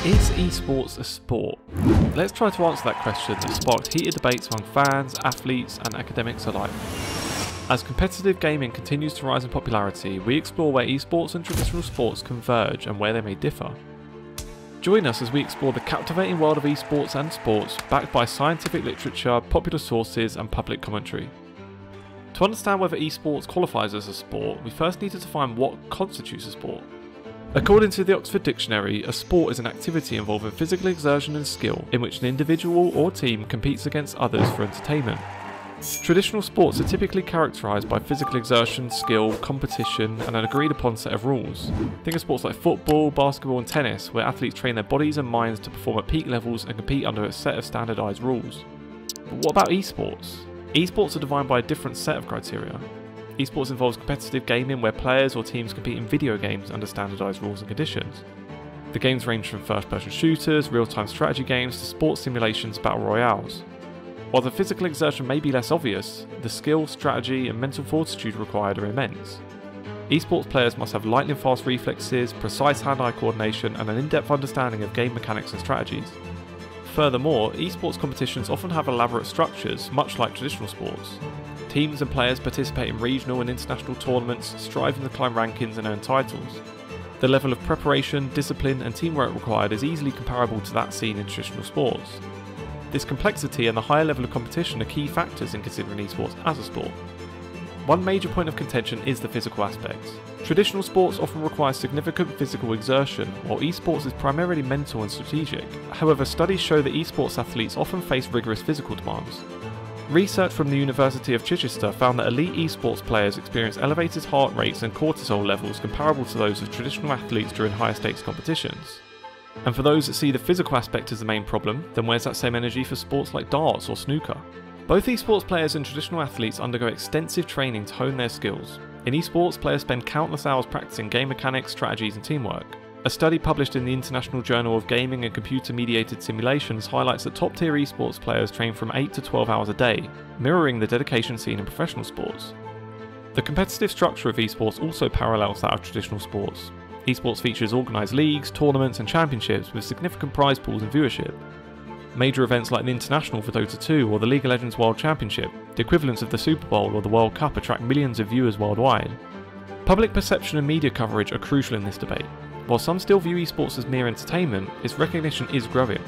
Is esports a sport? Let's try to answer that question that sparked heated debates among fans, athletes and academics alike. As competitive gaming continues to rise in popularity, we explore where esports and traditional sports converge and where they may differ. Join us as we explore the captivating world of esports and sports, backed by scientific literature, popular sources and public commentary. To understand whether esports qualifies as a sport, we first need to define what constitutes a sport. According to the Oxford Dictionary, a sport is an activity involving physical exertion and skill, in which an individual or team competes against others for entertainment. Traditional sports are typically characterised by physical exertion, skill, competition and an agreed upon set of rules. Think of sports like football, basketball and tennis, where athletes train their bodies and minds to perform at peak levels and compete under a set of standardised rules. But what about esports? Esports are defined by a different set of criteria. Esports involves competitive gaming where players or teams compete in video games under standardised rules and conditions. The games range from first-person shooters, real-time strategy games to sports simulations and battle royales. While the physical exertion may be less obvious, the skill, strategy and mental fortitude required are immense. Esports players must have lightning-fast reflexes, precise hand-eye coordination and an in-depth understanding of game mechanics and strategies. Furthermore, esports competitions often have elaborate structures, much like traditional sports. Teams and players participate in regional and international tournaments, striving to climb rankings and earn titles. The level of preparation, discipline and teamwork required is easily comparable to that seen in traditional sports. This complexity and the higher level of competition are key factors in considering esports as a sport. One major point of contention is the physical aspects. Traditional sports often require significant physical exertion, while esports is primarily mental and strategic. However, studies show that esports athletes often face rigorous physical demands. Research from the University of Chichester found that elite esports players experience elevated heart rates and cortisol levels comparable to those of traditional athletes during higher stakes competitions. And for those that see the physical aspect as the main problem, then where's that same energy for sports like darts or snooker? Both esports players and traditional athletes undergo extensive training to hone their skills. In esports, players spend countless hours practicing game mechanics, strategies and teamwork. A study published in the International Journal of Gaming and Computer-Mediated Simulations highlights that top-tier esports players train from 8 to 12 hours a day, mirroring the dedication seen in professional sports. The competitive structure of esports also parallels that of traditional sports. Esports features organised leagues, tournaments and championships with significant prize pools and viewership. Major events like the International for Dota 2 or the League of Legends World Championship, the equivalents of the Super Bowl or the World Cup, attract millions of viewers worldwide. Public perception and media coverage are crucial in this debate. While some still view esports as mere entertainment, its recognition is growing.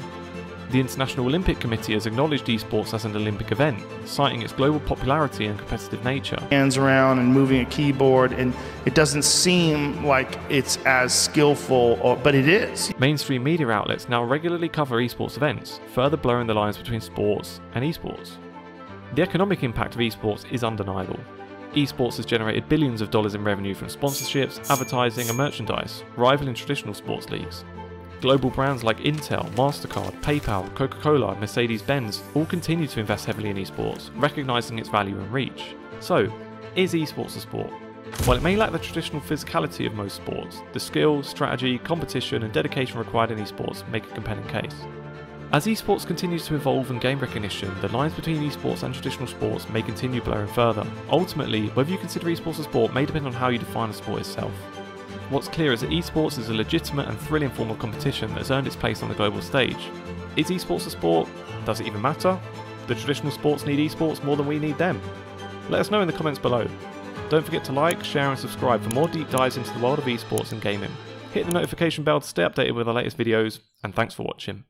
The International Olympic Committee has acknowledged esports as an Olympic event, citing its global popularity and competitive nature. Hands around and moving a keyboard, and it doesn't seem like it's as skillful, but it is. Mainstream media outlets now regularly cover esports events, further blurring the lines between sports and esports. The economic impact of esports is undeniable. Esports has generated billions of dollars in revenue from sponsorships, advertising and merchandise, rivaling traditional sports leagues. Global brands like Intel, MasterCard, PayPal, Coca-Cola and Mercedes-Benz all continue to invest heavily in esports, recognising its value and reach. So, is esports a sport? While it may lack the traditional physicality of most sports, the skill, strategy, competition and dedication required in esports make a compelling case. As esports continues to evolve and gain recognition, the lines between esports and traditional sports may continue blurring further. Ultimately, whether you consider esports a sport may depend on how you define the sport itself. What's clear is that esports is a legitimate and thrilling form of competition that has earned its place on the global stage. Is esports a sport? Does it even matter? Do traditional sports need esports more than we need them? Let us know in the comments below. Don't forget to like, share and subscribe for more deep dives into the world of esports and gaming. Hit the notification bell to stay updated with our latest videos, and thanks for watching.